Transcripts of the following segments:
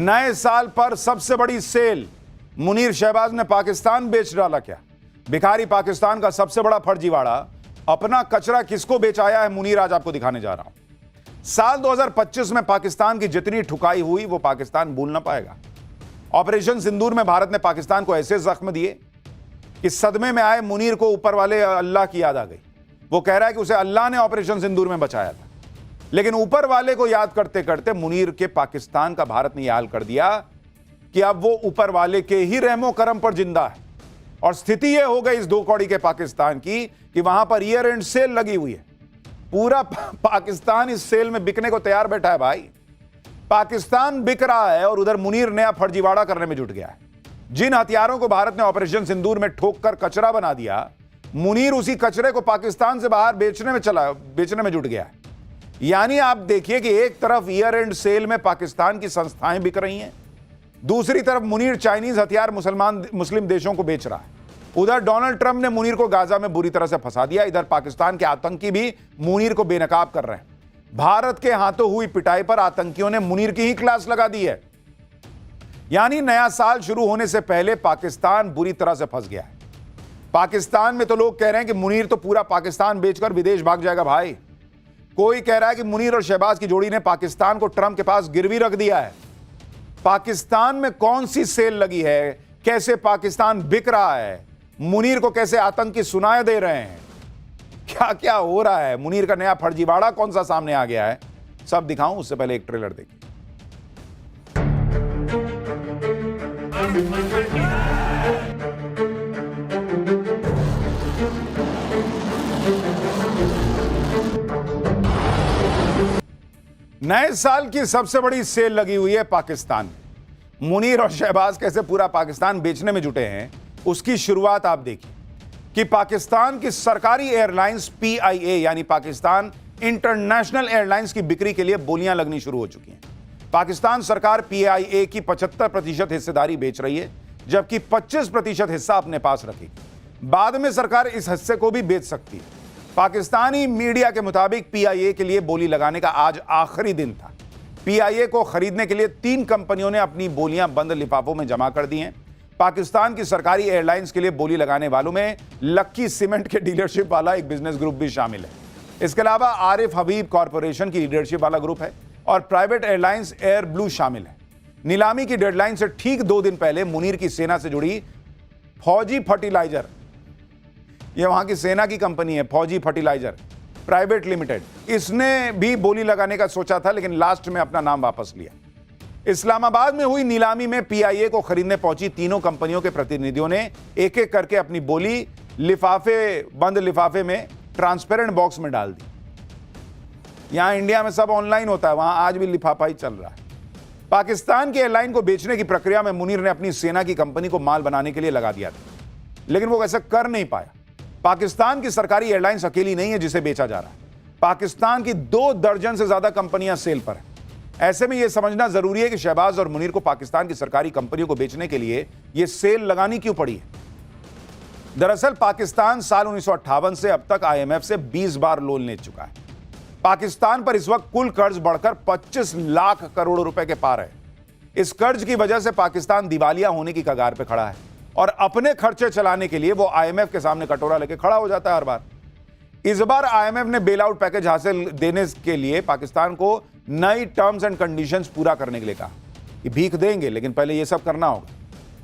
नए साल पर सबसे बड़ी सेल, मुनीर शहबाज ने पाकिस्तान बेच डाला क्या? भिखारी पाकिस्तान का सबसे बड़ा फर्जीवाड़ा, अपना कचरा किसको बेच आया है मुनीर, आज आपको दिखाने जा रहा हूं। साल 2025 में पाकिस्तान की जितनी ठुकाई हुई वो पाकिस्तान भूल ना पाएगा। ऑपरेशन सिंदूर में भारत ने पाकिस्तान को ऐसे जख्म दिए कि सदमे में आए मुनीर को ऊपर वाले अल्लाह की याद आ गई। वो कह रहा है कि उसे अल्लाह ने ऑपरेशन सिंदूर में बचाया था, लेकिन ऊपर वाले को याद करते करते मुनीर के पाकिस्तान का भारत ने यह हाल कर दिया कि अब वो ऊपर वाले के ही रहमो करम पर जिंदा है। और स्थिति यह हो गई इस दो कौड़ी के पाकिस्तान की कि वहां पर ईयर एंड सेल लगी हुई है। पूरा पाकिस्तान इस सेल में बिकने को तैयार बैठा है भाई। पाकिस्तान बिक रहा है और उधर मुनीर नया फर्जीवाड़ा करने में जुट गया है। जिन हथियारों को भारत ने ऑपरेशन सिंदूर में ठोक कर कचरा बना दिया, मुनीर उसी कचरे को पाकिस्तान से बाहर बेचने में जुट गया है। यानी आप देखिए कि एक तरफ ईयर एंड सेल में पाकिस्तान की संस्थाएं बिक रही हैं, दूसरी तरफ मुनीर चाइनीज हथियार मुस्लिम देशों को बेच रहा है। उधर डोनाल्ड ट्रंप ने मुनीर को गाजा में बुरी तरह से फंसा दिया, इधर पाकिस्तान के आतंकी भी मुनीर को बेनकाब कर रहे हैं। भारत के हाथों हुई पिटाई पर आतंकियों ने मुनीर की ही क्लास लगा दी है। यानी नया साल शुरू होने से पहले पाकिस्तान बुरी तरह से फंस गया है। पाकिस्तान में तो लोग कह रहे हैं कि मुनीर तो पूरा पाकिस्तान बेचकर विदेश भाग जाएगा भाई। कोई कह रहा है कि मुनीर और शहबाज की जोड़ी ने पाकिस्तान को ट्रंप के पास गिरवी रख दिया है। पाकिस्तान में कौन सी सेल लगी है, कैसे पाकिस्तान बिक रहा है, मुनीर को कैसे आतंकी सुनाए दे रहे हैं, क्या क्या हो रहा है, मुनीर का नया फर्जीवाड़ा कौन सा सामने आ गया है, सब दिखाऊं उससे पहले एक ट्रेलर देखिए। नए साल की सबसे बड़ी सेल लगी हुई है पाकिस्तान में। मुनीर और शहबाज कैसे पूरा पाकिस्तान बेचने में जुटे हैं, उसकी शुरुआत आप देखिए कि पाकिस्तान की सरकारी एयरलाइंस PIA यानी पाकिस्तान इंटरनेशनल एयरलाइंस की बिक्री के लिए बोलियां लगनी शुरू हो चुकी हैं। पाकिस्तान सरकार PIA की 75% हिस्सेदारी बेच रही है, जबकि 25% हिस्सा अपने पास रखेगी। बाद में सरकार इस हिस्से को भी बेच सकती है। पाकिस्तानी मीडिया के मुताबिक PIA के लिए बोली लगाने का आज आखिरी दिन था। PIA को खरीदने के लिए 3 कंपनियों ने अपनी बोलियां बंद लिफाफों में जमा कर दी हैं। पाकिस्तान की सरकारी एयरलाइंस के लिए बोली लगाने वालों में लक्की सीमेंट के डीलरशिप वाला एक बिजनेस ग्रुप भी शामिल है। इसके अलावा आरिफ हबीब कॉरपोरेशन की लीडरशिप वाला ग्रुप है और प्राइवेट एयरलाइंस एयर ब्लू शामिल है। नीलामी की डेडलाइन से ठीक 2 दिन पहले मुनीर की सेना से जुड़ी फौजी फर्टिलाइजर, यह वहां की सेना की कंपनी है फौजी फर्टिलाइजर प्राइवेट लिमिटेड, इसने भी बोली लगाने का सोचा था, लेकिन लास्ट में अपना नाम वापस लिया। इस्लामाबाद में हुई नीलामी में PIA को खरीदने पहुंची तीनों कंपनियों के प्रतिनिधियों ने एक एक करके अपनी बोली बंद लिफाफे में ट्रांसपेरेंट बॉक्स में डाल दी। यहां इंडिया में सब ऑनलाइन होता है, वहां आज भी लिफाफा ही चल रहा है। पाकिस्तान की एयरलाइन को बेचने की प्रक्रिया में मुनीर ने अपनी सेना की कंपनी को माल बनाने के लिए लगा दिया था, लेकिन वो ऐसा कर नहीं पाया। पाकिस्तान की सरकारी एयरलाइंस अकेली नहीं है जिसे बेचा जा रहा है। पाकिस्तान की 2 दर्जन से ज्यादा कंपनियां सेल पर हैं। ऐसे में यह समझना जरूरी है कि शहबाज और मुनीर को पाकिस्तान की सरकारी कंपनियों को बेचने के लिए यह सेल लगानी क्यों पड़ी है। दरअसल पाकिस्तान साल 1958 से अब तक IMF से 20 बार लोन ले चुका है। पाकिस्तान पर इस वक्त कुल कर्ज बढ़कर 25 लाख करोड़ रुपए के पार है। इस कर्ज की वजह से पाकिस्तान दिवालिया होने की कगार पर खड़ा है और अपने खर्चे चलाने के लिए वो IMF के सामने कटोरा लेके खड़ा हो जाता है हर बार। इस बार IMF ने बेल आउट पैकेज हासिल देने के लिए पाकिस्तान को नई टर्म्स एंड कंडीशंस पूरा करने के लिए कहा कि भीख देंगे, लेकिन पहले यह सब करना होगा।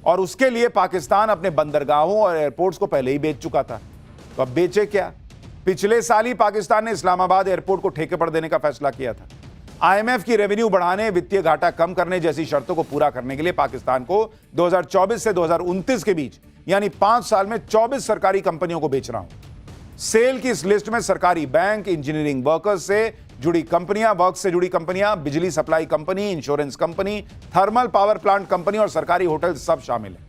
और उसके लिए पाकिस्तान अपने बंदरगाहों और एयरपोर्ट्स को पहले ही बेच चुका था, तो अब बेचे क्या। पिछले साल ही पाकिस्तान ने इस्लामाबाद एयरपोर्ट को ठेके पर देने का फैसला किया था। IMF की रेवेन्यू बढ़ाने, वित्तीय घाटा कम करने जैसी शर्तों को पूरा करने के लिए पाकिस्तान को 2024 से 2029 के बीच यानी 5 साल में 24 सरकारी कंपनियों को बेच रहा हूं। सेल की इस लिस्ट में सरकारी बैंक, इंजीनियरिंग वर्कर्स से जुड़ी कंपनियां, वर्क से जुड़ी कंपनियां, बिजली supply company, insurance company, thermal power plant company और सरकारी होटल सब शामिल है।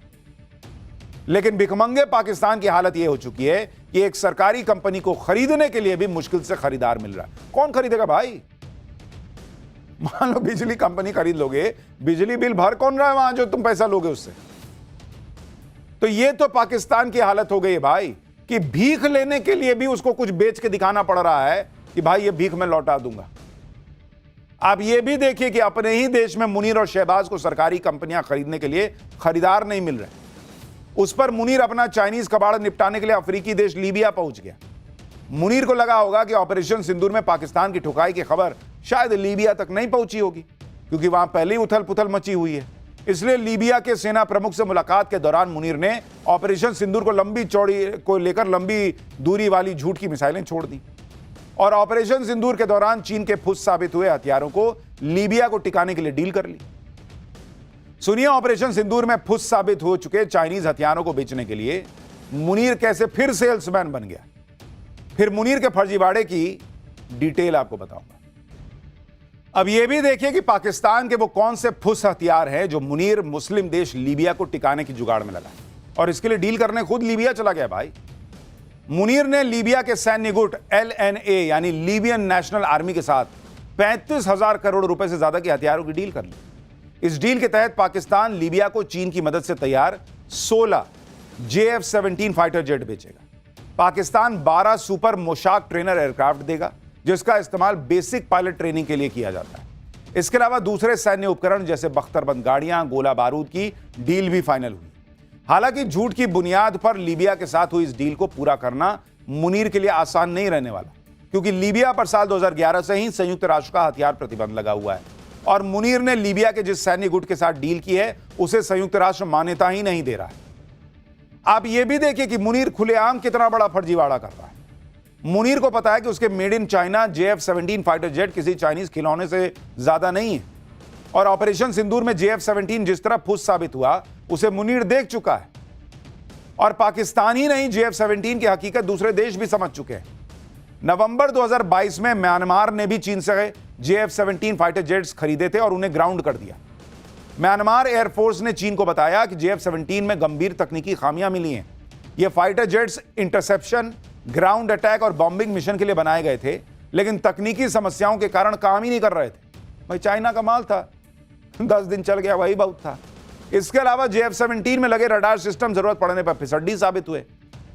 लेकिन भिखमंगे पाकिस्तान की हालत यह हो चुकी है कि एक सरकारी कंपनी को खरीदने के लिए भी मुश्किल से खरीदार मिल रहा है। कौन खरीदेगा भाई? मान लो बिजली कंपनी खरीद लोगे, बिजली बिल भर कौन रहा है वहां जो तुम पैसा लोगे उससे? तो ये तो पाकिस्तान की हालत हो गई है भाई कि भीख लेने के लिए भी उसको कुछ बेच के दिखाना पड़ रहा है कि भाई ये भीख मैं लौटा दूंगा। आप ये भी देखिए कि अपने ही देश में मुनीर और शहबाज को सरकारी कंपनियां खरीदने के लिए खरीदार नहीं मिल रहे। उस पर मुनीर अपना चाइनीज कबाड़ निपटाने के लिए अफ्रीकी देश लीबिया पहुंच गया। मुनीर को लगा होगा कि ऑपरेशन सिंदूर में पाकिस्तान की ठुकाई की खबर शायद लीबिया तक नहीं पहुंची होगी, क्योंकि वहां पहले ही उथल पुथल मची हुई है। इसलिए लीबिया के सेना प्रमुख से मुलाकात के दौरान मुनीर ने ऑपरेशन सिंदूर को लेकर लंबी दूरी वाली झूठ की मिसाइलें छोड़ दी और ऑपरेशन सिंदूर के दौरान चीन के फुस साबित हुए हथियारों को लीबिया को टिकाने के लिए डील कर ली। सुनिए, ऑपरेशन सिंदूर में फुस साबित हो चुके चाइनीज हथियारों को बेचने के लिए मुनीर कैसे फिर सेल्समैन बन गया। फिर मुनीर के फर्जीवाड़े की डिटेल आपको बताऊंगा। अब यह भी देखिए कि पाकिस्तान के वो कौन से फुस हथियार हैं जो मुनीर मुस्लिम देश लीबिया को टिकाने की जुगाड़ में लगा और इसके लिए डील करने खुद लीबिया चला गया। भाई, मुनीर ने लीबिया के सैन्य गुट LNA यानी लीबियन नेशनल आर्मी के साथ 35,000 करोड़ रुपए से ज्यादा के हथियारों की डील कर ली। इस डील के तहत पाकिस्तान लीबिया को चीन की मदद से तैयार 16 JF-17 फाइटर जेट बेचेगा। पाकिस्तान 12 सुपर मोशाक ट्रेनर एयरक्राफ्ट देगा, जिसका इस्तेमाल बेसिक पायलट ट्रेनिंग के लिए किया जाता है। इसके अलावा दूसरे सैन्य उपकरण जैसे बख्तरबंद गाड़ियां, गोला बारूद की डील भी फाइनल हुई। हालांकि झूठ की बुनियाद पर लीबिया के साथ हुई इस डील को पूरा करना मुनीर के लिए आसान नहीं रहने वाला, क्योंकि लीबिया पर साल 2011 से ही संयुक्त राष्ट्र का हथियार प्रतिबंध लगा हुआ है और मुनीर ने लीबिया के जिस सैन्य गुट के साथ डील की है उसे संयुक्त राष्ट्र मान्यता ही नहीं दे रहा है। आप यह भी देखिए कि मुनीर खुलेआम कितना बड़ा फर्जीवाड़ा कर रहा है। मुनीर को पता है कि उसके made in China JF-17 fighter jet किसी चाइनीज खिलौने से ज्यादा नहीं है और ऑपरेशन सिंदूर में JF-17 जिस तरह फुस साबित हुआ उसे मुनीर देख चुका है और पाकिस्तान ही नहीं, JF-17 की हकीकत दूसरे देश भी समझ चुके हैं। नवंबर 2022 में म्यांमार ने भी चीन से JF-17 फाइटर जेट्स खरीदे थे और उन्हें ग्राउंड कर दिया। म्यांमार एयरफोर्स ने चीन को बताया कि JF-17 में गंभीर तकनीकी खामियां मिली हैं। ये fighter jets interception, ground attack और बॉम्बिंग मिशन के लिए बनाए गए थे, लेकिन तकनीकी समस्याओं के कारण काम ही नहीं कर रहे थे। भाई, चाइना का माल था, 10 दिन चल गया, वही बहुत था। इसके अलावा JF-17 में लगे रडार सिस्टम जरूरत पड़ने पर फिसड्डी साबित हुए।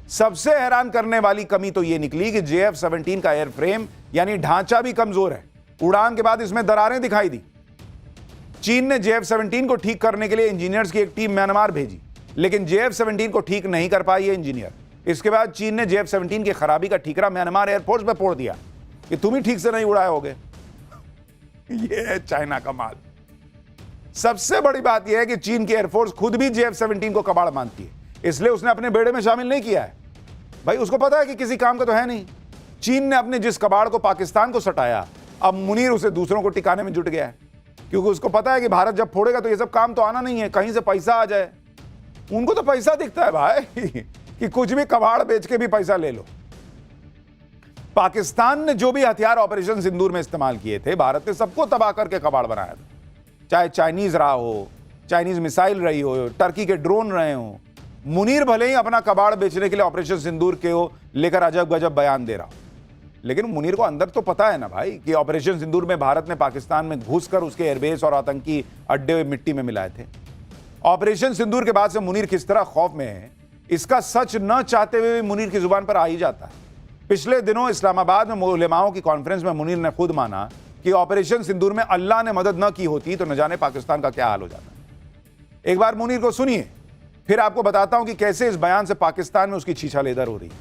सबसे हैरान करने वाली कमी तो यह निकली कि JF-17 का एयरफ्रेम यानी ढांचा भी कमजोर है। उड़ान के बाद इसमें दरारें दिखाई दी। चीन ने JF-17 को ठीक करने के लिए इंजीनियर्स की एक टीम म्यांमार भेजी, लेकिन JF-17 को ठीक नहीं कर पाई ये इंजीनियर। इसके बाद चीन ने JF-17 की खराबी का ठीकरा म्यांमार एयरफोर्स पर फोड़ दिया कि तुम ही ठीक से नहीं उड़ाए होगे। ये है चाइना का माल। सबसे बड़ी बात यह है कि चीन की एयरफोर्स खुद भी JF-17 को कबाड़ मानती है, इसलिए उसने अपने बेड़े में शामिल नहीं किया है। भाई, उसको पता है कि किसी काम का तो है नहीं। चीन ने अपने जिस कबाड़ को पाकिस्तान को सटाया, अब मुनीर उसे दूसरों को टिकाने में जुट गया है, क्योंकि उसको पता है कि भारत जब फोड़ेगा तो ये सब काम तो आना नहीं है, कहीं से पैसा आ जाए। उनको तो पैसा दिखता है भाई कि कुछ भी कबाड़ बेच के भी पैसा ले लो। पाकिस्तान ने जो भी हथियार ऑपरेशन सिंदूर में इस्तेमाल किए थे, भारत ने सबको तबाह करके कबाड़ बनाया था। चाहे चाइनीज रहा हो, चाइनीज मिसाइल रही हो, टर्की के ड्रोन रहे हो। मुनीर भले ही अपना कबाड़ बेचने के लिए ऑपरेशन सिंदूर के लेकर अजब गजब बयान दे रहा, लेकिन मुनीर को अंदर तो पता है ना भाई कि ऑपरेशन सिंदूर में भारत ने पाकिस्तान में घुसकर उसके एयरबेस और आतंकी अड्डे मिट्टी में मिलाए थे। ऑपरेशन सिंदूर के बाद से मुनीर किस तरह खौफ में है, इसका सच न चाहते हुए भी मुनीर की जुबान पर आ ही जाता है। पिछले दिनों इस्लामाबाद में उलेमाओं की कॉन्फ्रेंस में मुनीर ने खुद माना कि ऑपरेशन सिंदूर में अल्लाह ने मदद न की होती तो न जाने पाकिस्तान का क्या हाल हो जाता। एक बार मुनीर को सुनिए, फिर आपको बताता हूं कि कैसे इस बयान से पाकिस्तान में उसकी छीछालेदर हो रही है।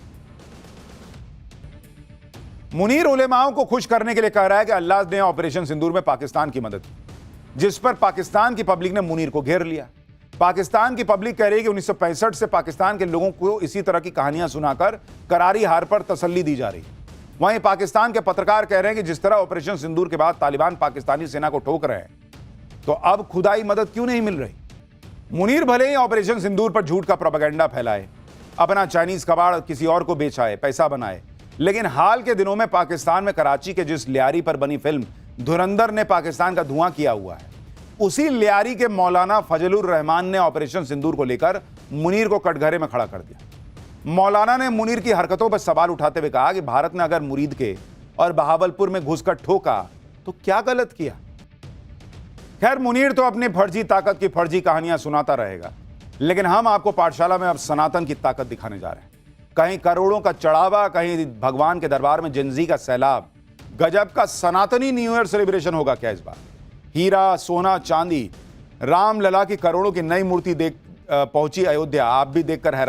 मुनीर उलेमाओं को खुश करने के लिए कह रहा है कि अल्लाह ने ऑपरेशन सिंदूर में पाकिस्तान की मदद की, जिस पर पाकिस्तान की पब्लिक ने मुनीर को घेर लिया। पाकिस्तान की पब्लिक कह रही है कि 1965 से पाकिस्तान के लोगों को इसी तरह की कहानियां सुनाकर करारी हार पर तसल्ली दी जा रही है। वहीं पाकिस्तान के पत्रकार कह रहे हैं कि जिस तरह ऑपरेशन सिंदूर के बाद तालिबान पाकिस्तानी सेना को ठोक रहे हैं, तो अब खुदाई मदद क्यों नहीं मिल रही। मुनीर भले ही ऑपरेशन सिंदूर पर झूठ का प्रोपेगेंडा फैलाए, अपना चाइनीज कबाड़ किसी और को बेचाए, पैसा बनाए, लेकिन हाल के दिनों में पाकिस्तान में कराची के जिस लियारी पर बनी फिल्म धुरंधर ने पाकिस्तान का धुआं किया हुआ है, उसी लियारी के मौलाना फजलुर रहमान ने ऑपरेशन सिंदूर को लेकर मुनीर को कटघरे में खड़ा कर दिया। मौलाना ने मुनीर की हरकतों पर सवाल उठाते हुए कहा कि भारत ने अगर मुरीद के और बहावलपुर में घुसकर ठोका तो क्या गलत किया। खैर, मुनीर तो अपनी फर्जी ताकत की फर्जी कहानियां सुनाता रहेगा, लेकिन हम आपको पाठशाला में अब सनातन की ताकत दिखाने जा रहे हैं। कहीं करोड़ों का चढ़ावा, कहीं भगवान के दरबार में जिंदगी का सैलाब। गजब का सनातनी न्यू ईयर सेलिब्रेशन होगा क्या इस बार? हीरा, सोना, चांदी, राम लला की करोड़ों की नई मूर्ति देख पहुंची अयोध्या। आप भी देखकर हैरान